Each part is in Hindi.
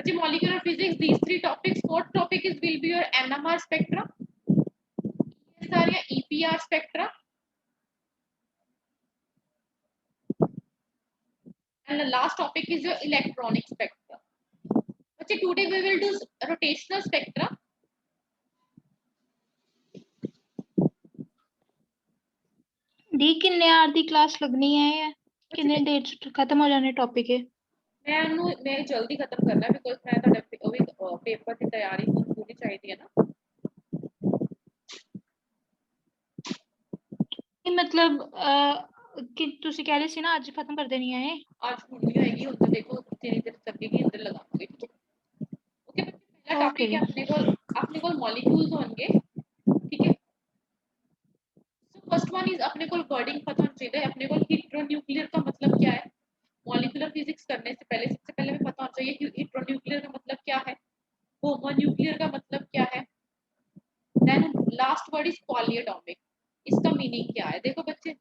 बच्चे molecular physics, these three topics. Fourth topic is will be your NMR spectra, ESR या EPR spectra, and the last topic is your electronic spectra. बच्चे today we will do rotational spectra. दी किन्ने आर दी क्लास लगनी है? किन्ने देर च खत्म हो जाने टॉपिक है? मैं जल्दी खत्म करना है बिकॉज मैं ਤੁਹਾਡਾ पेपर की तैयारी पूरी चाहिए ना। मतलब कि ਤੁਸੀਂ ਕਹਿ ਰਹੇ ਸੀ ਨਾ ਅੱਜ ਖਤਮ ਕਰ ਦੇਣੀ ਹੈ आज पूरी होएगी ਹੁਣ तो देखो जितनी देर लगेगी अंदर लगाऊंगी ठीक है। ओके पहला टॉपिक है अपने को मॉलिक्यूल्स होंगे ठीक है। सो फर्स्ट वन इज अपने को वर्डिंग पता होना चाहिए अपने को हेटेरोन्यूक्लियर का मतलब क्या है। मॉलिक्यूलर फिजिक्स करने से पहले सबसे पहले हमें पता होना चाहिए कि हेटेरोन्यूक्लियर का मतलब क्या है, होमोन्यूक्लियर का मतलब क्या है, then last word is polyatomic, इसका मीनिंग क्या है। देखो बच्चे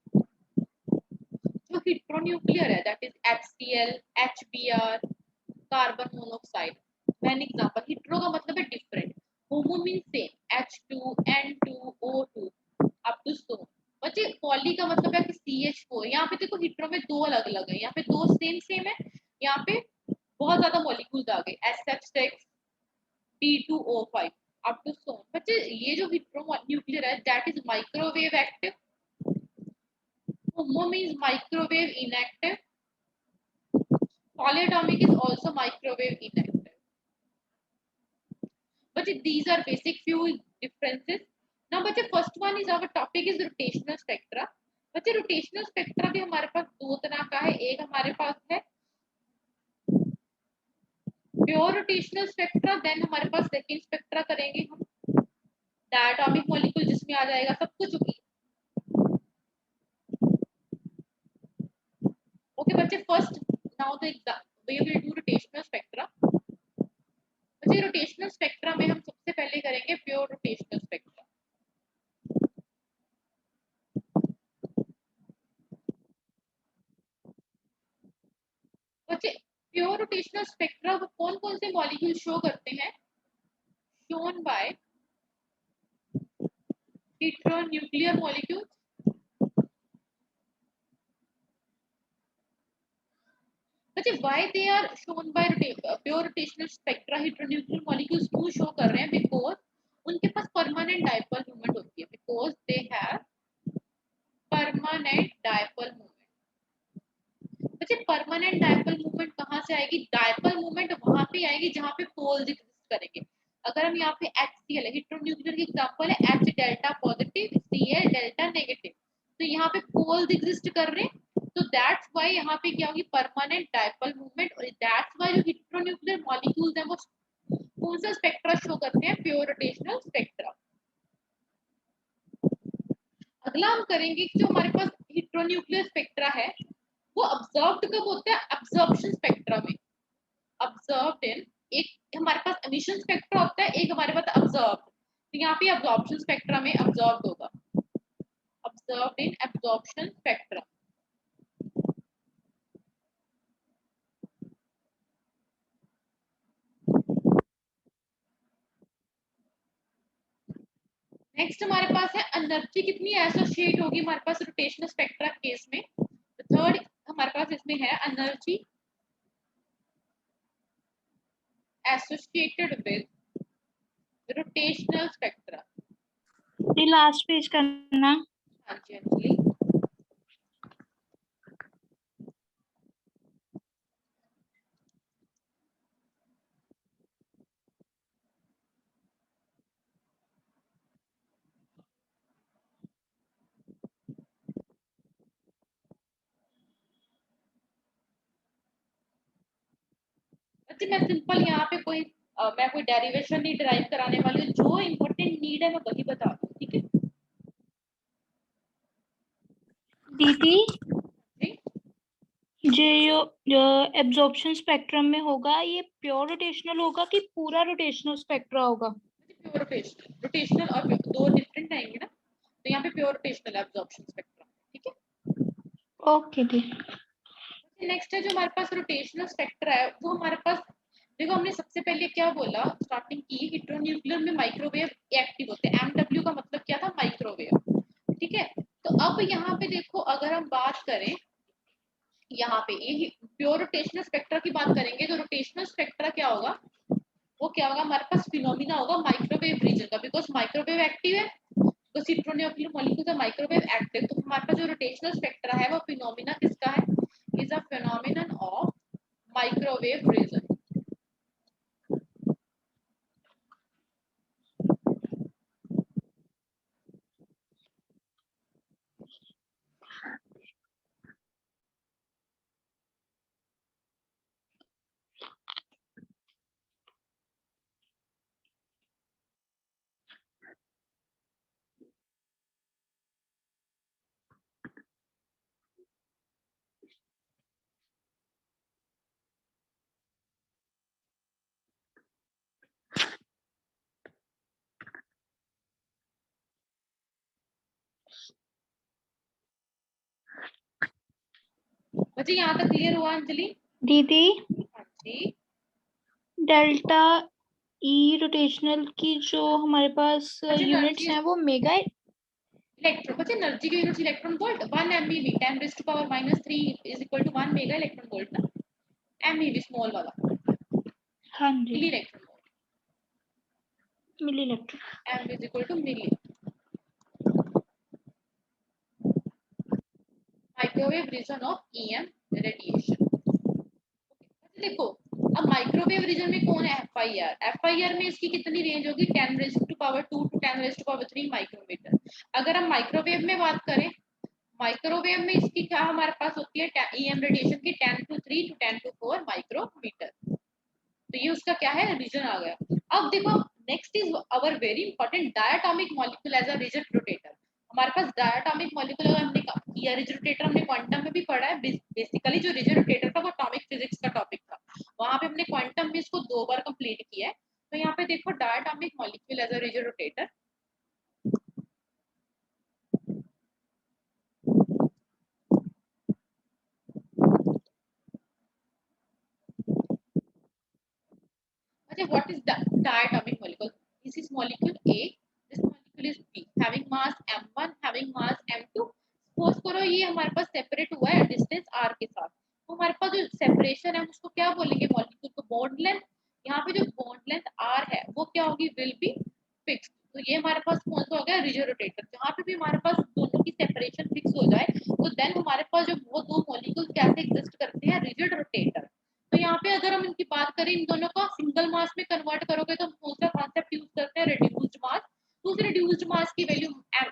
जो हेटेरोन्यूक्लियर है that is HCl, HBr, carbon monoxide. Main example hetero का मतलब है different, homo means same, H2, N2, O2 up to so. बच्चे पॉली का मतलब है कि CH4। यहाँ पे देखो हेटेरो में दो अलग अलग है, यहाँ पे दो सेम है, यहाँ पे बहुत ज्यादा मॉलिक्यूल्स आ गए SH6, P2O5 up to so. बच्चे ये जो हेटेरोन्यूक्लियर है that is microwave active, homo means microwave inactive, polyatomic is also microwave inactive. But these are basic few differences. Now बच्चे first one is our topic is rotational spectra. बच्चे rotational spectra भी हमारे पास दो तरह का है, एक हमारे पास है प्योर रोटेशनल स्पेक्ट्रा, देन हमारे पास सेकंड स्पेक्ट्रा करेंगे हम डायटोमिक मॉलिक्यूल जिसमें आ जाएगा सब कुछ। ओके बच्चे first now the we will do rotational spectra. बच्चे रोटेशनल स्पेक्ट्रा में हम सबसे पहले करेंगे प्योर रोटेशनल स्पेक्ट्रा। बच्चे प्योर रोटेशनल स्पेक्ट्रा को कौन कौन से मॉलिक्यूल शो करते हैं, शोन बाय हेटेरोन्यूक्लियर मॉलिक्यूल। बच्चे why they are shown by pure rotational spectra, heteronuclear molecules क्यों शो कर रहे हैं, बिकॉज उनके पास परमानेंट डायपोल मोमेंट होती है, because they have permanent dipole moment. बच्चे परमानेंट डायपोल मोमेंट कहां से आएगी, डायपोल मोमेंट वहां पे आएगी जहां पे पोल्स एग्जिस्ट करेंगे। अगर हम यहाँ पे HCl हेटेरोन्यूक्लियर की एग्जांपल है H delta positive, Cl delta negative, तो यहाँ पे पोल्स एग्जिस्ट कर रहे हैं, तो दैट्स व्हाई यहाँ पे क्या होगी परमानेंट डायपोल मूवमेंट। और दैट्स व्हाई जो हेटेरोन्यूक्लियर मॉलिक्यूल्स हैं वो कौन सा स्पेक्ट्रा शो करते हैं, प्योर रोटेशनल स्पेक्ट्रा। अगला हम करेंगे जो हमारे पास हेटेरोन्यूक्लियर स्पेक्ट्रा है वो ऑब्जर्व्ड कब होता है, अब्जॉर्प्शन स्पेक्ट्रा में। ऑब्जर्व्ड इन, एक हमारे पास एमिशन स्पेक्ट्रा होता है, एक हमारे पास ऑब्जर्व्ड, तो यहाँ पे अब्जॉर्प्शन स्पेक्ट्रा में ऑब्जर्व्ड होगा, observed in absorption spectra. Next हमारे पास है एनर्जी कितनी एसोसिएट होगी हमारे पास रोटेशनल स्पेक्ट्रा केस में। तो थर्ड हमारे पास इसमें है energy associated with rotational spectra. ये लास्ट पेज करना। हाँ जी अंजलि। बच्चे मैं सिंपल यहाँ पे मैं कोई डेरिवेशन नहीं ड्राइव कराने वाली हूँ, जो इम्पोर्टेंट नीड है मैं वही बता दूँ, ठीक है दीदी। जो एब्जॉर्प्शन स्पेक्ट्रम में होगा ये प्योर रोटेशनल होगा कि पूरा रोटेशनल स्पेक्ट्रा होगा? प्योर रोटेशनल और दो डिफरेंट आएंगे ना, तो यहाँ पे प्योर रोटेशनल एब्जॉर्प्शन स्पेक्ट्रम, ठीक है ओके दी। नेक्स्ट है जो हमारे पास रोटेशनल स्पेक्ट्रा है वो हमारे पास देखो हमने सबसे पहले क्या बोला, स्टार्टिंग की हेटेरोन्यूक्लियर में माइक्रोवेव एक्टिव होते हैं। एमडब्ल्यू का मतलब क्या था, माइक्रोवेव, ठीक है। तो अब यहाँ पे देखो, अगर हम बात करें यहाँ पे ये प्योर रोटेशनल स्पेक्ट्रा की बात करेंगे, तो रोटेशनल स्पेक्ट्रा क्या होगा, वो क्या होगा, हमारे पास फिनोमिना होगा माइक्रोवेव रीजन का, बिकॉज माइक्रोवेव एक्टिव है, तो हेटेरोन्यूक्लियर मॉलिक्यूल्स आर माइक्रोवेव एक्टिव, तो हमारे पास जो रोटेशनल स्पेक्ट्रा है वो फिनोमिना किसका है, is a phenomenon of microwave region. बच्चे यहाँ तक क्लियर हुआ अंजलि? दीदी हाँ जी। डेल्टा ई रोटेशनल की जो हमारे पास अच्छा, यूनिट्स हैं वो मेगा इलेक्ट्रॉन, बच्चे एनर्जी के units electron volt, 1 MeV 10⁻³ is equal to 1 mega electron volt ना, MeV स्मॉल वाला, हाँ जी milli electron volt, milli electron. M is equal to milli. Microwave region of EM radiation. देखो, अब माइक्रोवेव रीजन में कौन है, FIR में इसकी कितनी रेंज होगी, 10⁻² टू 10⁻³ माइक्रोमीटर। अगर हम माइक्रोवेव में बात करें, माइक्रोवेव में इसकी क्या हमारे पास होती है, EM रेडिएशन की 10⁻³ टू 10⁻⁴ माइक्रोमीटर। तो ये उसका क्या है, रीजन आ गया। अब देखो, next is our very important diatomic molecule as a rigid rotator. हमारे पास डायटोमिक मॉलिक्यूल, अगर हमने किया रिजिड रोटेटर, हमने क्वांटम में भी पढ़ा है। बेसिकली जो रिजिड रोटेटर था वो एटॉमिक फिजिक्स का टॉपिक था, वहां पे हमने क्वांटम में इसको 2 बार कंप्लीट किया है। तो यहाँ पे देखो, diatomic molecule as a rigid rotator, okay, what is diatomic molecule? This is molecule A, this molecule is B, having mass m1, having mass m2। Suppose करो ये हमारे पास सेपरेट हुआ है डिस्टेंस r के साथ, तो हमारे पास जो सेपरेशन है उसको क्या बोलेंगे, मॉलिक्यूल को बॉन्ड लेंथ। यहाँ पे जो बॉन्ड लेंथ r है वो क्या होगी, विल बी फिक्स। तो ये हमारे पास कौन सा हो गया, रिजिड रोटेटर। जहाँ पे भी हमारे पास दोनों की सेपरेशन फिक्स हो जाए, तो देन हमारे पास जो वो दो मॉलिक्यूल कैसे एग्जिस्ट करते हैं, रिजिड रोटेटर। तो यहाँ पे अगर हम इनकी बात करें, इन दोनों को सिंगल मास में कन्वर्ट करोगे तो हम कौन सा कॉन्सेप्ट यूज करते हैं, रिड्यूस्ड मास। तो उस रिड्यूस्ड मास की value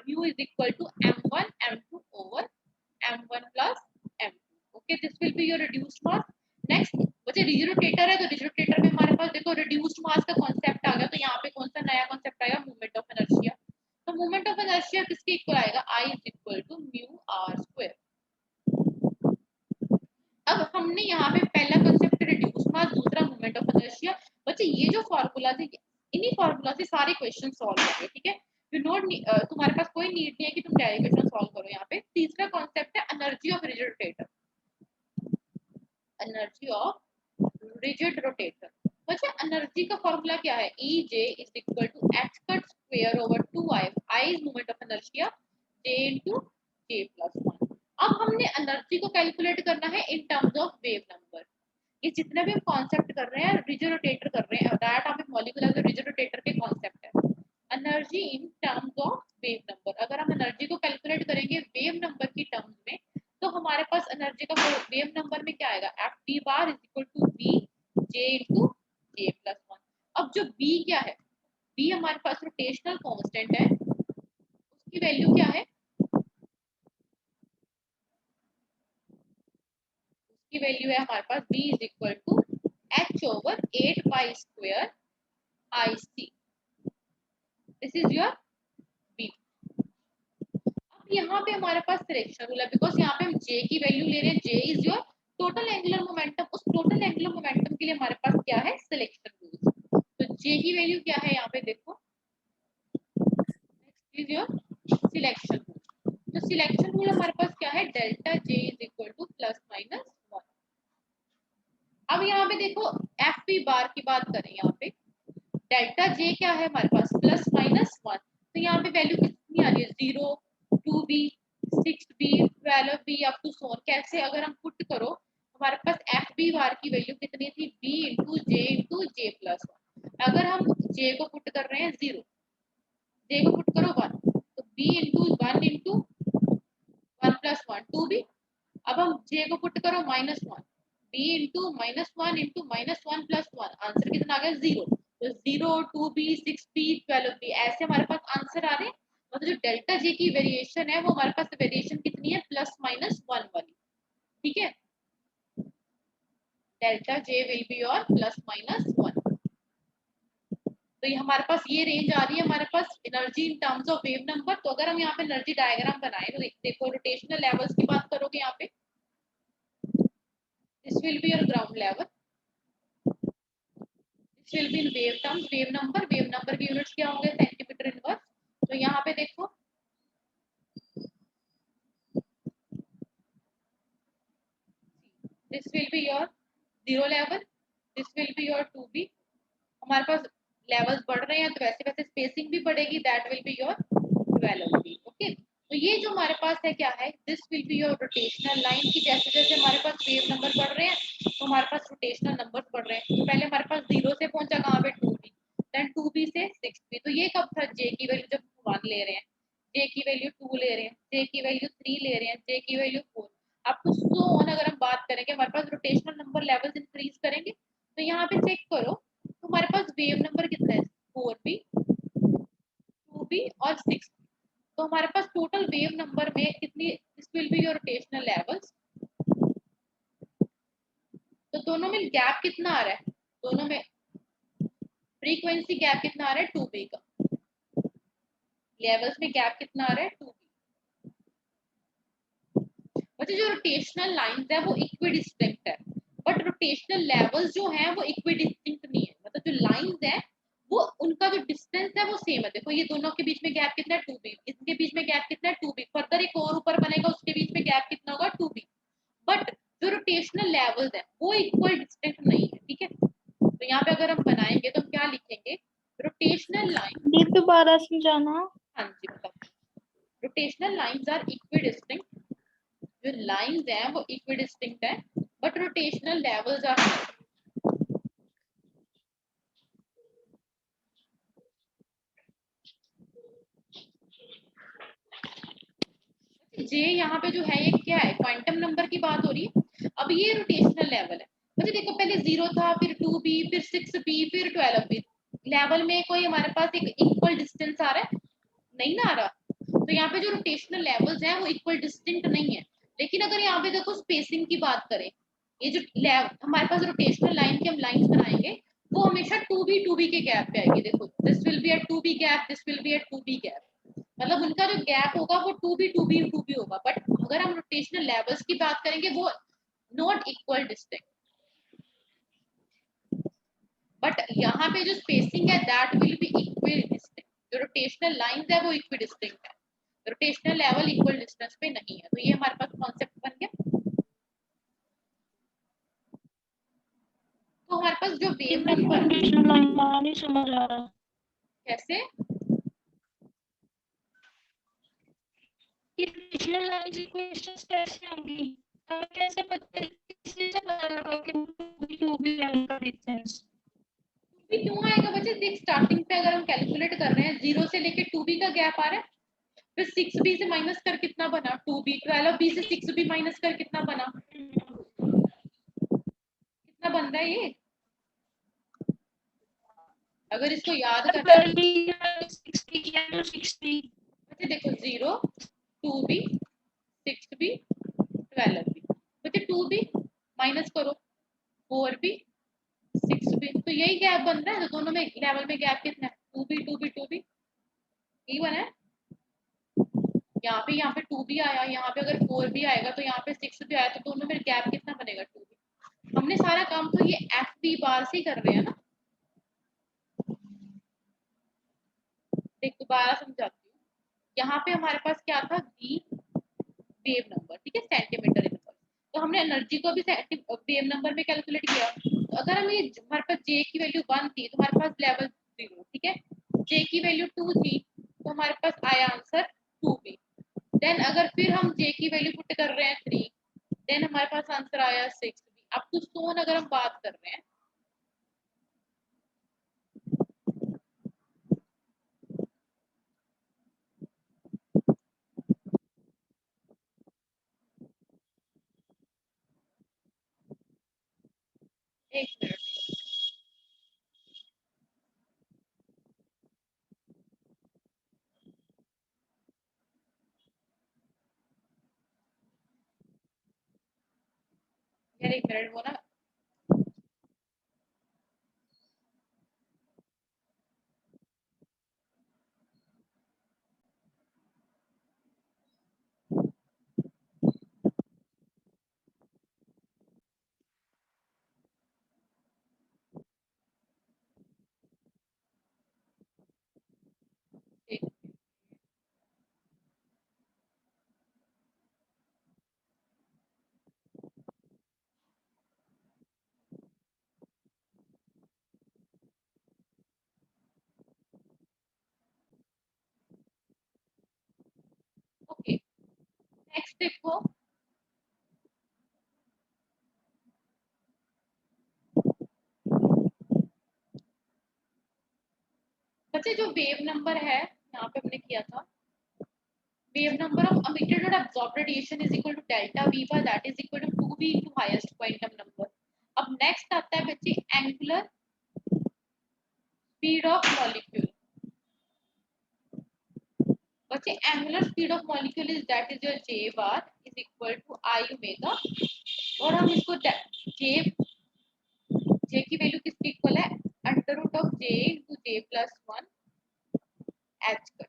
mu is equal to m1 m2 over m1 plus m2। Okay, this will be your reduced mass. Next बच्चे, रिजिड रोटेटर है, तो रिजिड रोटेटर में हमारे पास देखो रिड्यूस्ड मास का कॉन्सेप्ट आ गया। तो यहाँ पे कौन सा नया कॉन्सेप्ट आएगा, मूवमेंट ऑफ इनर्शिया। तो मूवमेंट ऑफ इनर्शिया किसके इक्वल आएगा, I is equal to mu r square. अब हमने यहाँ पे पहला कांसेप्ट रिड्यूस मास, दूसरा मोमेंट ऑफ इनर्शिया। बच्चे ये जो फार्मूला थे, इन्हीं फार्मूला से सारे क्वेश्चन सॉल्व होंगे, ठीक है। यू नोट, तुम्हारे पास कोई नीड नहीं है कि तुम डेरिवेशन सॉल्व करो। यहाँ पे तीसरा कांसेप्ट है energy of rigid rotator, energy of rigid rotator. बच्चे एनर्जी का फार्मूला क्या है, EJ is equal to h cut square over 2i। I is moment of inertia, J into J plus 1। अब हमने एनर्जी को कैलकुलेट करना है in terms of wave number. ये जितने भी हम कॉन्सेप्ट कर रहे हैं, रिजिड रोटेटर कर रहे हैं, diatomic molecule as a rigid rotator के कॉन्सेप्ट है। Energy in terms of wave number, अगर हम एनर्जी को कैलकुलेट करेंगे वेव नंबर की टर्म्स में, तो हमारे पास एनर्जी का वेव नंबर में क्या आएगा, FT bar is equal to V J into J plus 1। अब जो B क्या है, B हमारे पास रोटेशनल कांस्टेंट है, उसकी वैल्यू क्या है, की वैल्यू है हमारे पास B is equal to H over 8 pi square IC। This is your B। अब यहाँ पे हमारे पास सिलेक्शन रूल है, बिकॉज यहाँ पे हम J की वैल्यू ले रहे हैं। J is your total angular momentum. उस टोटल एंगुलर मोमेंटम के लिए हमारे पास क्या है, सिलेक्शन रूल। तो J की वैल्यू क्या है, यहाँ पे देखो, next is your selection rule. तो सिलेक्शन रूल हमारे पास क्या है, delta J is equal two plus minus 1। अब यहाँ पे देखो एफ बी बार की बात करें, यहाँ पे डेल्टा जे क्या है हमारे पास प्लस माइनस वन, तो यहाँ पे वैल्यू कितनी आ रही है 0, 2b, 6b, 12b up to सोन। कैसे अगर हम पुट करो हमारे पास एफ बी बार की वैल्यू कितनी थी b into j plus one. अगर हम j को पुट कर रहे हैं 0, j को पुट करो 1, तो b into one into one plus one 2b। अब हम j को पुट करो minus one, b into minus one plus one, answer कितना आ गया 0। तो 0, 2b, 6b, 12b ऐसे हमारे पास आंसर आ रहे हैं। मतलब जो डेल्टा जे की वेरिएशन है वो हमारे पास वेरिएशन कितनी है प्लस माइनस वन वाली, ठीक है। डेल्टा जे विल बी और प्लस माइनस वन। तो ये हमारे पास ये रेंज आ रही है हमारे पास energy in terms of wave number. तो अगर हम यहाँ पे एनर्जी डायग्राम बनाए तो देखो रोटेशनल लेवल्स की बात करोगे यहाँ पे, this will be your ground level, this will be in wave terms, wave number की यूनिट्स क्या होंगे सेंटीमीटर इनवर्स। तो यहाँ पे देखो this will be your zero level, this will be your 2b। हमारे पास लेवल्स बढ़ रहे हैं तो वैसे वैसे स्पेसिंग भी बढ़ेगी, that will be your 12b। Okay, तो ये जो हमारे पास है क्या है, this will be your rotational line की। जैसे जैसे हमारे पास वेव नंबर बढ़ रहे हैं तो हमारे पास रोटेशनल नंबर बढ़ रहे हैं। तो पहले हमारे पास 0 से पहुंचा कहाँ पे 2b, देन 2b से 6b। तो ये कब था j की वैल्यू जब 1 ले रहे हैं, j की वैल्यू 2 ले रहे हैं, j की वैल्यू 3 ले रहे हैं, j की वैल्यू 4। अब तो सो ऑन अगर हम बात करेंगे हमारे पास रोटेशनल नंबर लेवल्स इंक्रीज करेंगे। तो यहाँ पे चेक करो तो हमारे पास वेव नंबर कितना है 4b, 2b और 6। तो हमारे पास टोटल वेव नंबर में कितनी, this will be your rotational levels. तो दोनों में गैप कितना आ रहा है, दोनों में फ्रीक्वेंसी गैप कितना आ रहा है 2b का, लेवल्स में गैप कितना आ रहा है 2b। बच्चे जो रोटेशनल लाइंस है वो इक्विडिस्टिंक्ट है, बट रोटेशनल लेवल्स जो हैं वो इक्विडिस्टिंक्ट नहीं है। मतलब जो लाइंस है वो उनका जो डिस्टेंस है वो सेम है। देखो ये दोनों के बीच में गैप कितना है 2b, इनके बीच में गैप कितना है 2b, फर्दर एक और ऊपर बनेगा उसके बीच में गैप कितना होगा 2b। बट जो रोटेशनल लेवल्स है वो इक्वल डिस्टेंट नहीं है, ठीक है। तो यहाँ पे अगर हम बनाएंगे तो हम क्या लिखेंगे, रोटेशनल लाइन। ये दोबारा समझाना। हाँ जी मतलब रोटेशनल लाइंस आर इक्विडिस्टिंक्ट, जो लाइंस हैं वो इक्विडिस्टिंक्ट है, बट रोटेशनल लेवल्स आर। जे यहाँ पे जो है ये क्या है, क्वांटम नंबर की बात हो रही है। अब ये रोटेशनल लेवल है। मुझे देखो पहले 0 था, फिर 2b, फिर 6b, फिर 12b। लेवल में कोई हमारे पास एक इक्वल डिस्टेंस आ रहा है, नहीं ना आ रहा। तो यहाँ पे जो रोटेशनल लेवल्स हैं वो इक्वल डिस्टिंक्ट नहीं है। लेकिन अगर यहाँ पे देखो स्पेसिंग की बात करें, ये जो हमारे पास रोटेशनल लाइन की हम लाइंस बनाएंगे वो हमेशा 2b के गैप पे आएगी। देखो this will be at 2b gap, this will be at 2b gap. मतलब उनका जो गैप होगा वो 2b होगा। बट अगर हम रोटेशनल लेवल्स की बात करेंगे वो नॉट इक्वल डिस्टिंक्ट। बट यहाँ पे जो स्पेसिंग है that will B equal distinct. जो रोटेशनल लाइंस है वो इक्वल डिस्टिंक्ट है, रोटेशनल लेवल इक्वल डिस्टेंस पे नहीं है। तो ये हमारे पास कॉन्सेप्ट बन गया। तो हमारे पास जो वेव नंबर, रोटेशनल लाइन नहीं समझ आ रहा कैसे कि रोटेशनल लाइन इक्वेशंस कैसे होंगी, हमें कैसे पता, किसी से पता लगा कि टू बी लाइन का डिस्टेंस। भी क्यों आएगा बच्चे, देख स्टार्टिंग पे अगर हम कैलकुलेट कर रहे हैं 0 से लेके 2b का गैप आ रहा है, फिर 6b से माइनस कर कितना बना 2b, 12b से 6b माइनस कर कितना बना, कितना बन रहा है ये। अगर इसको याद करना है बच्चे देखो 0, 2b, 6b, 12b। बच्चे 2b माइनस करो 4b, 6b, तो यही गैप बन रहा है। तो दोनों में लेवल में गैप कितना है 2b, यही बना है। यहाँ पे 2b आया, यहाँ पे अगर 4b आएगा तो यहाँ पे 6b आया, तो दोनों में गैप कितना बनेगा 2b। हमने सारा काम तो ये एफ बी बार से कर रहे हैं ना। देख दोबारा समझाती हूँ। यहाँ पे हमारे पास क्या था, बी वेव नंबर, ठीक है, सेंटीमीटर इनवर्स। तो हमने एनर्जी को भी वेव नंबर में कैलकुलेट किया। तो अगर हमें हमारे पास जे की वैल्यू 1 थी तो हमारे पास लेवल 0, ठीक है। जे की वैल्यू 2 थी तो हमारे पास आया आंसर 2b। देन अगर फिर हम जे की वैल्यू पुट कर रहे हैं 3, देन हमारे पास आंसर आया 6b। अब टू स्टोन अगर हम बात कर रहे हैं, एक मिनट, यार एक मिनट, वो ना एक, ओके नेक्स्ट देखो। बच्चे जो वेव नंबर है यहाँ पे हमने किया था, wave number of emitted or absorbed radiation is equal to delta v bar, that is equal to 2v into highest quantum number। अब नेक्स्ट आता है बच्चे एंगुलर स्पीड ऑफ मॉलिक्यूल। बच्चे angular speed of molecule is that is your J bar is equal to I omega. और हम इसको जे जे की वैल्यू किसकी इक्वल है, under root of j into j plus one h cut.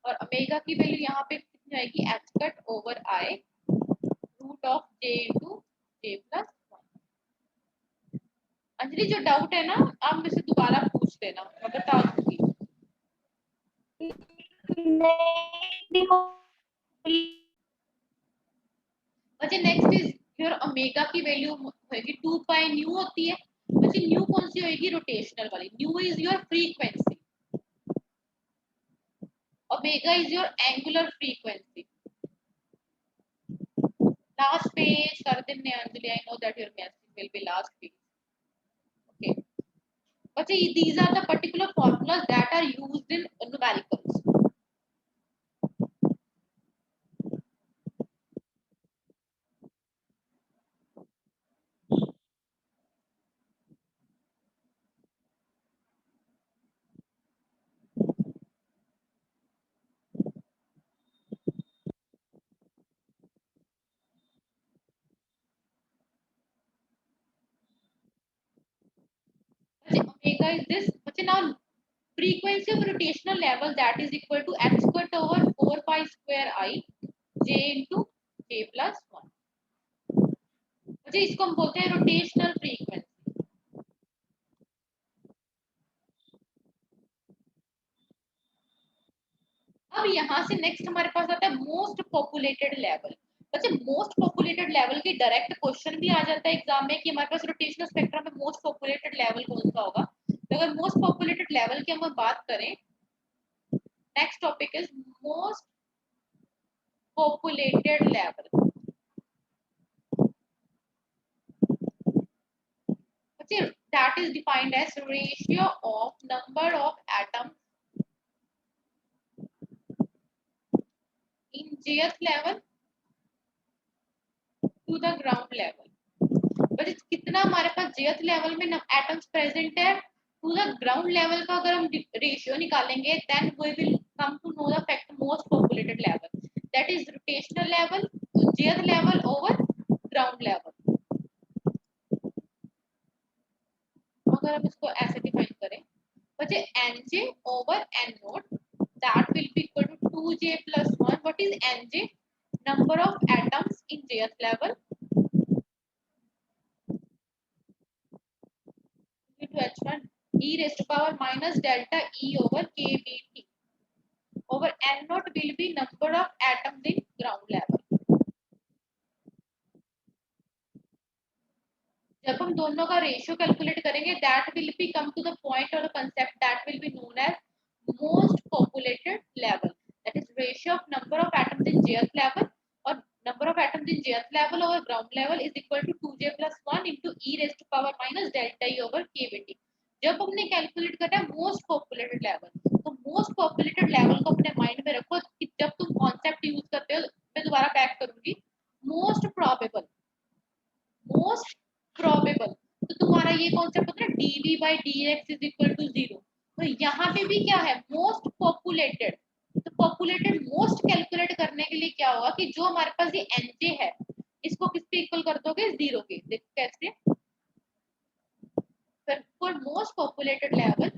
और ओमेगा की वैल्यू यहाँ पे कितनी आएगी, h cut over i root of j into j plus one. Anjali जो डाउट है ना आप मुझसे दोबारा पूछ लेना, मैं बता दूंगी। अच्छा नेक्स्ट इज योर ओमेगा की वैल्यू होगी 2 पाई न्यू होती है। अच्छा न्यू कौन सी होगी, रोटेशनल वाली। New is your frequency, omega is your angular frequency. Last page कर देने Anjali, I know that your message will be last page, okay. अच्छा these are the particular formulas that are used in numericals। Omega is this, okay, now frequency of rotational level that is equal to h squared over 4 pi square I j into j plus 1। अच्छा इसको हम बोलते हैं रोटेशनल फ्रीक्वेंसी। अब यहाँ से नेक्स्ट हमारे पास आता है मोस्ट पॉपुलेटेड लेवल। अच्छा मोस्ट पॉपुलेटेड लेवल की डायरेक्ट क्वेश्चन भी आ जाता है एग्जाम में कि हमारे पास रोटेशनल स्पेक्ट्रम में मोस्ट पॉपुलेटेड लेवल कौन सा होगा। तो अगर मोस्ट पॉपुलेटेड लेवल की हम बात करें, next topic is most populated level। Okay, that is defined as ratio of number of atoms in jth level to the ground level। But कितना हमारे पास jth लेवल में एटम्स प्रेजेंट है टू द ग्राउंड लेवल का अगर हम रेशियो निकालेंगे then we will come to know the fact most populated level, that is rotational level jth level over ground level. अगर हम इसको ऐसे डिफाइन करें, बच्चे nj over n naught that will be equal to 2j plus 1। what is nj, number of atoms in jth level into h1 e raised to power minus delta e over kbt over n naught will be number of atoms in ground level। जब हम दोनों का रेशियो कैलकुलेट करेंगे that will be come to the point और concept that will be known as most populated level, that is ratio of number of atoms in jth level और number of atoms in jth level over ground level is equal to 2j plus 1 into e raised to power minus delta e over kBT। जब हमने कैलकुलेट करना है मोस्ट पॉपुलेटेड लेवल, तो मोस्ट पॉपुलेटेड लेवल को अपने माइंड में रखो कि जब तुम कॉन्सेप्ट यूज करते हो, मैं दोबारा बैक करूंगी, मोस्ट प्रोबेबल, मोस्ट प्रोबेबल, तो तुम्हारा ये कॉन्सेप्ट होता है dv by dx is equal to 0। तो यहाँ पे भी क्या है, मोस्ट पॉपुलेटेड, तो पॉपुलेटेड मोस्ट कैलकुलेट करने के लिए क्या होगा कि जो हमारे पास ये nj है इसको किसके इक्वल कर दोगे, 0 के। देखो कैसे, for most populated level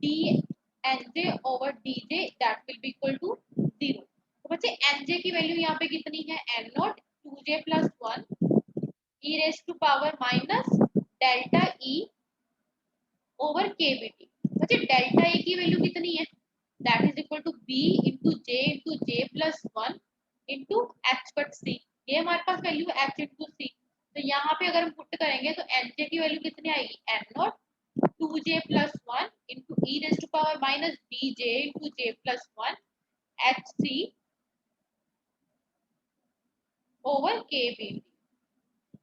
dnj over dj that will be equal to 0। तो बच्चे nj की वैल्यू यहाँ पे कितनी है, n not 2j plus 1 e raised to power minus delta e over kBT। बच्चे डेल्टा e की वैल्यू कितनी है, that is equal to b into j plus 1 into h but c। ये हमारे पास वैल्यू h into c। तो यहाँ पे अगर हम पुट करेंगे तो nj की वैल्यू कितनी आएगी, n not 2j plus 1 into e raised to power minus bj into j plus 1 hc over kBT,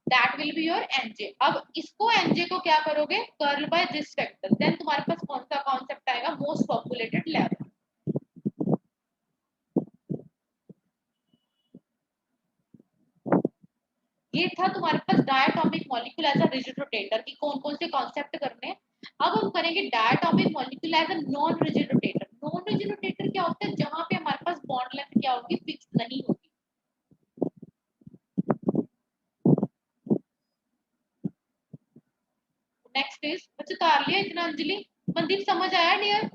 that will be your nj। अब इसको nj को क्या करोगे, curl by this vector, then तुम्हारे पास कौन सा कॉन्सेप्ट आएगा, मोस्ट पॉपुलेटेड लेवल। ये था तुम्हारे पास diatomic molecule as a rigid rotator की कौन कौन से कॉन्सेप्ट करने हैं। अब हम करेंगे diatomic molecule as a non rigid rotator. Non rigid rotator क्या होता है, जहां पे हमारे पास बॉन्ड लेंथ क्या होगी, फिक्स नहीं होगी। नेक्स्ट इज, बच्चे उतार लिया इतना अंजलि, मंदीप समझ आया डियर?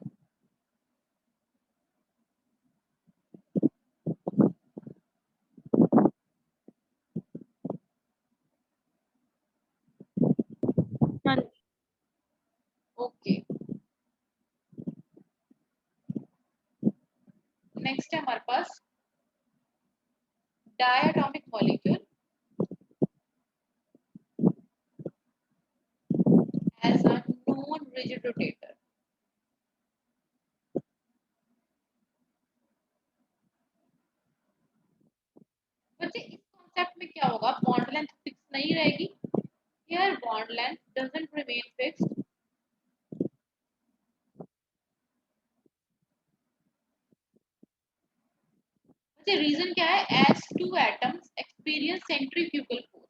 ओके, नेक्स्ट है हमारे पास diatomic molecule as a non-rigid rotator। बच्चे इस कॉन्सेप्ट में क्या होगा, बॉन्ड लेंथ फिक्स नहीं रहेगी। Here bond length doesn't remain fixed। बच्चे रीजन क्या है, as two atoms experience centrifugal force।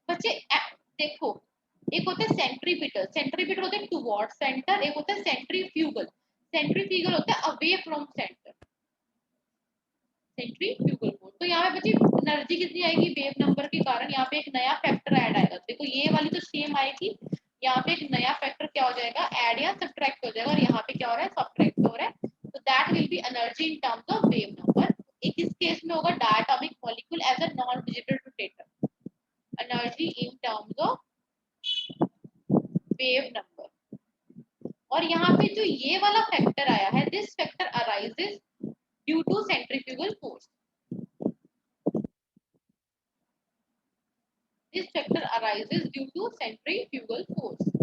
बच्चे देखो, एक होता है सेंट्रीपिटल, सेंट्रीपिटल होता है टुवर्ड सेंटर, एक होता है सेंट्रीफ्यूगल, सेंट्रीफ्यूगल होता है away from centre, centrifugal force. तो यहाँ पे बच्चे एनर्जी कितनी आएगी, वेव नंबर के कारण यहाँ पे एक नया फैक्टर ऐड आएगा। देखो ये वाली तो सेम आएगी, यहाँ पे एक नया फैक्टर क्या हो जाएगा, ऐड या सब्ट्रैक्ट हो जाएगा, और यहाँ पे क्या हो रहा है, सब्ट्रैक्ट हो रहा है। तो that will be energy in terms of wave number. एक इस केस में होगा diatomic molecule as a non rigid rotator, energy in terms of wave number. और यहाँ पे जो ये वाला फैक्टर आया है, this factor arises due to centrifugal force. This factor arises due to centrifugal force।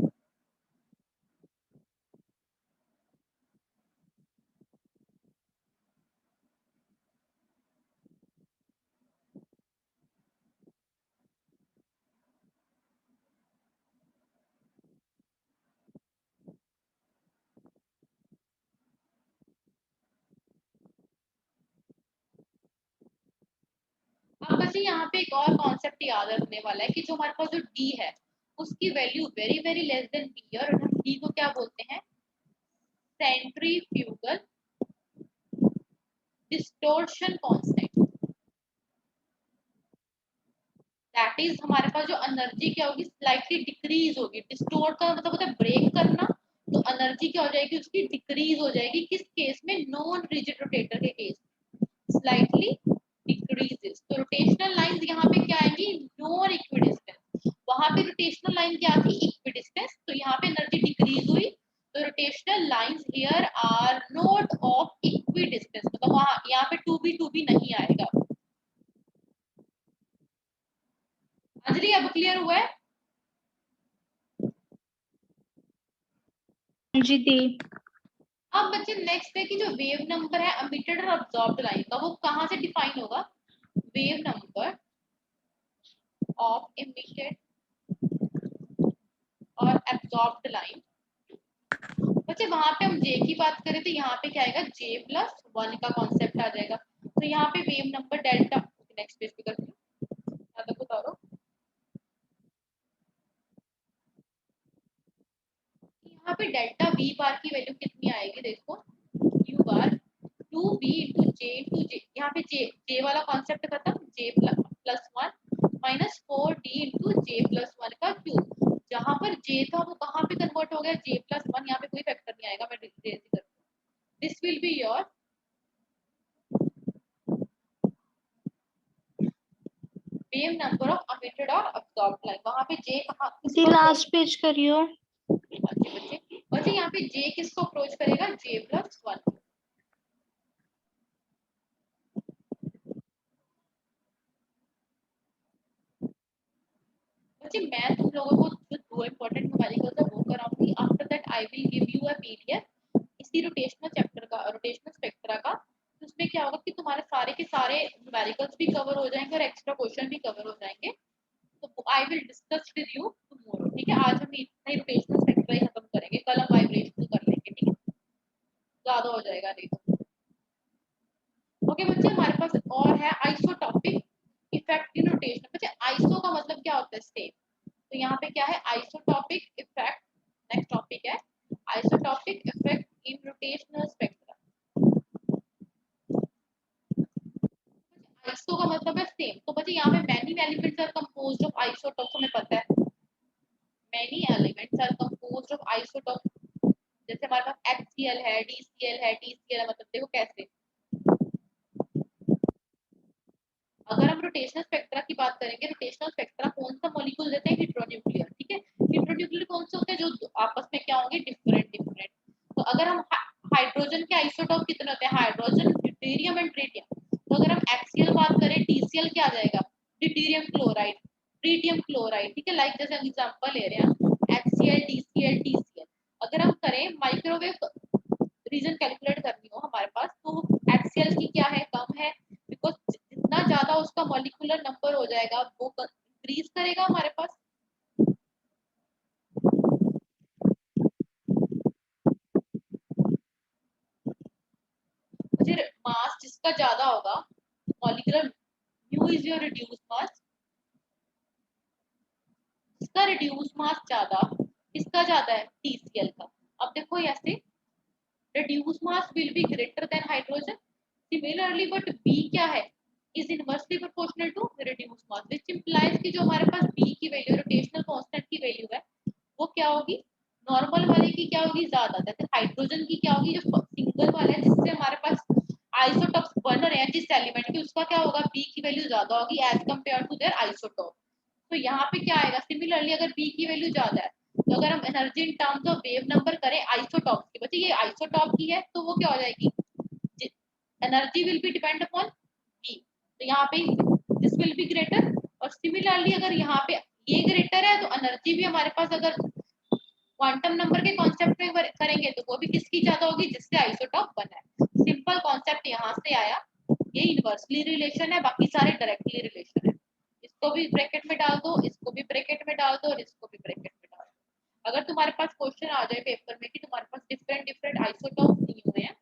अब बस यहाँ पे एक और कॉन्सेप्ट याद रखने वाला है कि जो हमारे पास जो d है उसकी value very very less than p, और हम d को क्या बोलते हैं, centrifugal distortion constant. That is हमारे पास जो एनर्जी क्या होगी, स्लाइटली डिक्रीज होगी। डिस्टोर्ट का मतलब होता है ब्रेक करना, तो एनर्जी क्या हो जाएगी, उसकी डिक्रीज हो जाएगी। किस केस में, नॉन रिजिड रोटेटर के केस में स्लाइटली डिक्रीजेस। तो रोटेशनल लाइंस यहाँ पे क्या आएंगी, नॉन इक्विडिस्टेंस। वहां पे रोटेशनल लाइन क्या थी, इक्विडिस्टेंस, तो यहाँ पे एनर्जी डिक्रीज हुई। तो rotational lines here are not of equidistance, मतलब वहां अंजलि अब क्लियर हुआ है? जी दी। अब बच्चे नेक्स्ट है कि जो वेव नंबर है एमिटेड और अब्सॉर्ब्ड लाइन का, वो कहाँ से डिफाइन होगा? वेव नंबर ऑफ एमिटेड और एब्सॉर्ब्ड लाइन। बच्चे वहां पे हम जे की बात करें तो यहाँ पे क्या आएगा? J+1 का कॉन्सेप्ट आ जाएगा। तो यहाँ पे wave number delta, next page पे करती हूँ, ज्यादा बता रहा हूँ। यहाँ पे डेल्टा वी बार की वैल्यू कितनी आएगी? देखो, u bar 2b into j into j, यहाँ पे जे वाला कॉन्सेप्ट खत्म, J+1 -4d इंटू J+1 का क्यूब। जहां पर जे था वो कहाँ पे कन्वर्ट हो गया? J+1, यहाँ पे कोई फैक्टर नहीं आएगा, मैं करती हूँ। This will be your wave number of emitted और अब्सॉर्ब्ड लाइन। वहां पे जे कहाँ दी लास्ट पेज करियो। बच्चे बच्चे बच्चे यहाँ पे जे किसको अप्रोच करेगा? J+1। बच्चे मैं तुम लोगों को जो दो इंपॉर्टेंट न्यूमेरिकल्स है वो कराऊंगी। After that I will give you a PDF इसी रोटेशनल चैप्टर का, रोटेशनल स्पेक्ट्रा का। तो उसमें क्या होगा कि तुम्हारे सारे के सारे न्यूमेरिकल्स भी कवर हो जाएंगे और एक्स्ट्रा क्वेश्चन भी कवर हो जाएंगे। तो I will discuss with you tomorrow, ठीक है? आज हम इतना ही रोटेशनल स्पेक्ट्रा ही खत्म करेंगे, कल हम वाइब्रेशनल कर लेंगे, ठीक है? ज्यादा हो जाएगा नहीं तो। ओके बच्चे, हमारे पास और है आइसोटॉपिक इफेक्ट इन रोटेशन। बच्चे आइसो का मतलब क्या होता है? सेम। तो यहाँ पे क्या है? Isotopic effect. नेक्स्ट टॉपिक है isotopic effect in rotational spectra. Iso का मतलब है सेम। तो बच्चे यहाँ पे many elements are composed of isotopes, हमें पता है many elements are composed of isotope. जैसे हमारे पास HCl है, DCl है, TCl है, मतलब देखो कैसे। अगर हम रोटेशनल स्पेक्ट्रा की बात करेंगे, रोटेशनल स्पेक्ट्रा कौन सा मॉलिक्यूल देते हैं? हेटेरोन्यूक्लियर, ठीक है? हेटेरोन्यूक्लियर कौन से होते हैं? जो आपस में क्या होंगे? Different different. तो अगर हम हाइड्रोजन के आइसोटॉप कितने होते हैं? Hydrogen, deuterium and tritium. तो अगर हम HCl बात करें, TCl क्या आ जाएगा? ड्यूटेरियम क्लोराइड, ट्रिटियम क्लोराइड, ठीक है? लाइक जैसे हम एग्जांपल ले रहे हैं HCl, DCl, TCl। अगर हम करें माइक्रोवेव रीजन कैलकुलेट करनी हो हमारे पास, तो HCl की क्या है? कम है, बिकॉज जितना ज्यादा उसका मॉलिक्यूलर नंबर हो जाएगा वो इंक्रीज करेगा हमारे पास। फिर मास जिसका ज्यादा होगा, molecular mu is your reduce mass. इसका रिड्यूस मास ज्यादा, किसका ज्यादा है? TCl का। अब देखो ऐसे reduced mass will be greater than hydrogen. Similarly, but B क्या है? Is inversely proportional to reduced mass, which implies कि जो हमारे पास B की वैल्यू, रोटेशनल कांस्टेंट की वैल्यू है, वो क्या होगी? नॉर्मल वाले की क्या होगी? ज्यादा। जैसे हाइड्रोजन की क्या होगी? जो सिंगल वाला है जिससे हमारे पास आइसोटॉप्स बन रहे हैं जिस एलिमेंट की, उसका क्या होगा? B की वैल्यू ज्यादा होगी as compare to their isotope. तो यहाँ पे क्या आएगा? सिमिलरली अगर B की वैल्यू ज्यादा है, तो अगर हम energy in terms of wave number करें आइसोटॉप की, बच्चे ये आइसोटॉप की है तो वो क्या हो जाएगी? Energy will be depend upon B। तो यहाँ पे दिस विल बी ग्रेटर। और सिमिलरली अगर यहाँ पे ये ग्रेटर है तो एनर्जी भी हमारे पास, अगर क्वांटम नंबर के कॉन्सेप्ट में करेंगे तो वो भी किसकी ज्यादा होगी? जिससे आइसोटॉप बना है। सिंपल कॉन्सेप्ट यहाँ से आया। ये इनवर्सली रिलेशन है, बाकी सारे डायरेक्टली रिलेशन है। इसको भी ब्रैकेट में डाल दो, इसको भी ब्रैकेट में डाल दो और इसको भी ब्रैकेट में डाल दो। अगर तुम्हारे पास क्वेश्चन आ जाए पेपर में कि तुम्हारे पास डिफरेंट डिफरेंट आइसोटॉप दिए हुए हैं,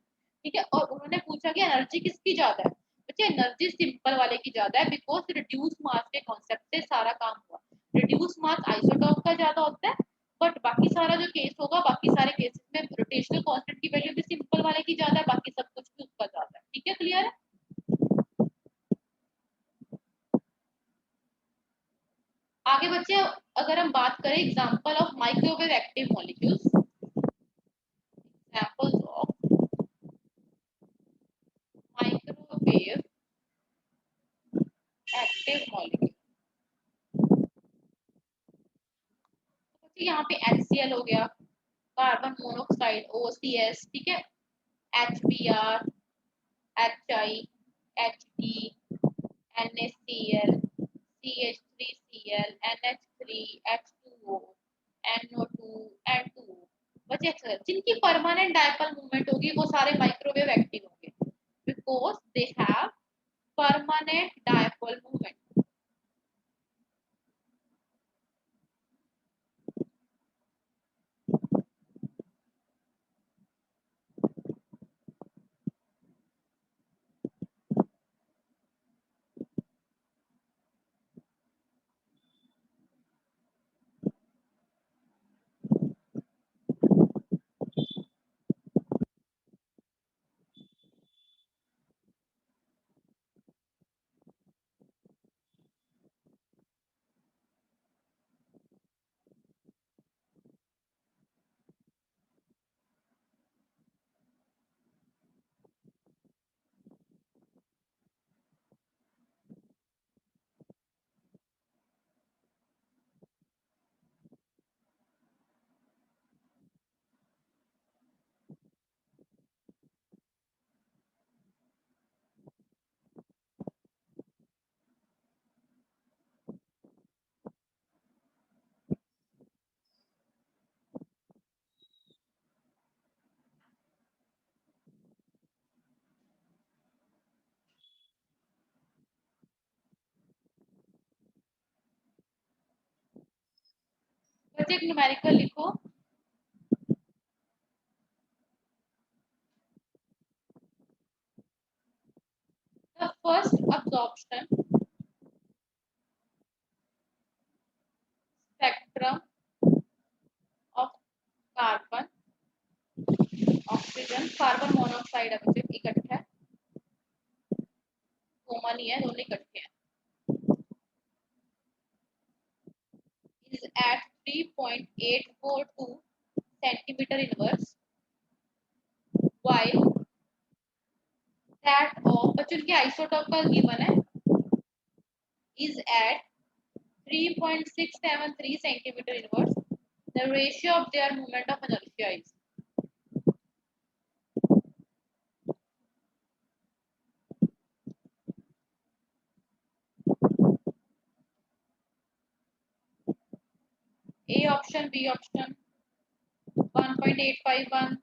ठीक है, और उन्होंने पूछा कि एनर्जी किसकी ज्यादा है, बच्चे एनर्जी सिंपल वाले की ज्यादा है, बिकॉज रिड्यूस मास के कॉन्सेप्ट से सारा काम हुआ। रिड्यूस मास आइसोटॉप का ज्यादा होता है, बट बाकी सारा जो केस होगा, बाकी सारे केसेस में रोटेशनल कांस्टेंट की वैल्यू भी सिंपल वाले की ज्यादा है, बाकी सब कुछ भी उसका ज्यादा है। ठीक है, क्लियर है? आगे बच्चे, अगर हम बात करें example of microwave active molecules, examples of microwave active molecule. यहाँ पे HCl हो गया, कार्बन मोनोऑक्साइड OCS, ठीक है, HBr, HI, HD, NaCl, CH3Cl, NaCl, NH3, H2O, NO2, N2। बच्चे जिनकी परमानेंट डायपोल मूवमेंट होगी वो सारे माइक्रोवेव एक्टिव होंगे because they have permanent dipole movement. बच्चे एक न्यूमेरिकल लिखो। The first absorption spectrum of carbon, oxygen, carbon monoxide अब सिर्फ इकट्ठा है, कॉमन ही है, दोनों इकट्ठे हैं, is at 3.842 centimeter inverse, while that of बच्चों की आइसोटोप का गिवन है is at 3.673 centimeter inverse. The ratio of their moment of inertia is A option, B option 1.851,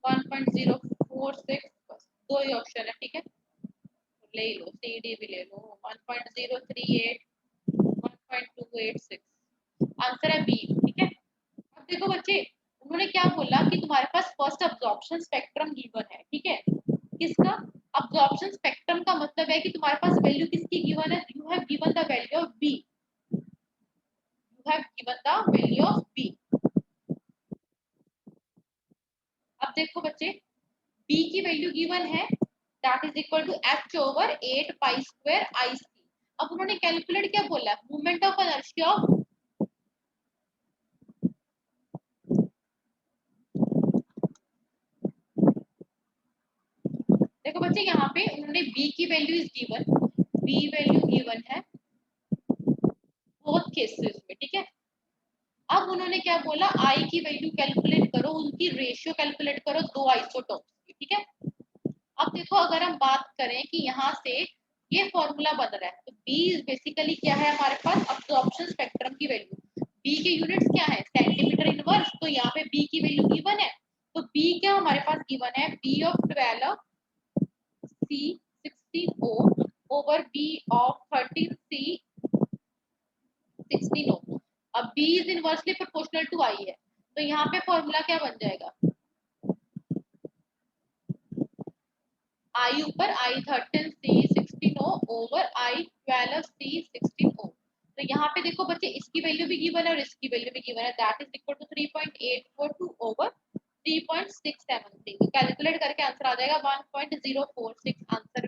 1.046, बस दो ही ऑप्शन है, ठीक है, ले लो, सी डी भी ले लो, 1.038, 1.286, आंसर है बी, ठीक है। अब देखो बच्चे, उन्होंने क्या बोला कि तुम्हारे पास फर्स्ट अब्जॉर्प्शन स्पेक्ट्रम गिवन है, ठीक है, किसका अब्जॉर्प्शन स्पेक्ट्रम का मतलब है कि तुम्हारे पास वैल्यू किसकी गिवन है, you have given the value of B, you have given the value of B. अब देखो बच्चे, b की वैल्यू गिवन है that is equal to h over 8 pi square i c। अब उन्होंने कैलकुलेट क्या बोला, मोमेंट ऑफ इनर्शिया ऑफ, देखो बच्चे यहाँ पे उन्होंने b की value is given, b value given है बोथ केसेस में, ठीक है। अब उन्होंने क्या बोला, i की वैल्यू कैलकुलेट करो, उनकी रेशियो कैलकुलेट करो दो आइसोटोप्स की, ठीक है। अब देखो अगर हम बात करें कि यहाँ से ये फॉर्मूला बन रहा है तो B बेसिकली क्या है हमारे पास, अब्जॉर्प्शन स्पेक्ट्रम की वैल्यू, B के यूनिट्स क्या है, सेंटीमीटर इनवर्स, तो यहाँ पे B की वैल्यू गिवन है, तो B क्या हमारे पास गिवन है, B of 12 C 16 O over B of 13 C 16 O। अब B is inversely proportional to I है, तो यहाँ पे फॉर्मूला क्या बन जाएगा, I ऊपर I 13 C 16 O over I 12 C 16 O। तो यहाँ पे देखो बच्चे इसकी वैल्यू भी गिवन है और इसकी वैल्यू भी गिवन है, that is equal to 3.842 over 3.673। Calculate करके आंसर आ जाएगा 1.046, आंसर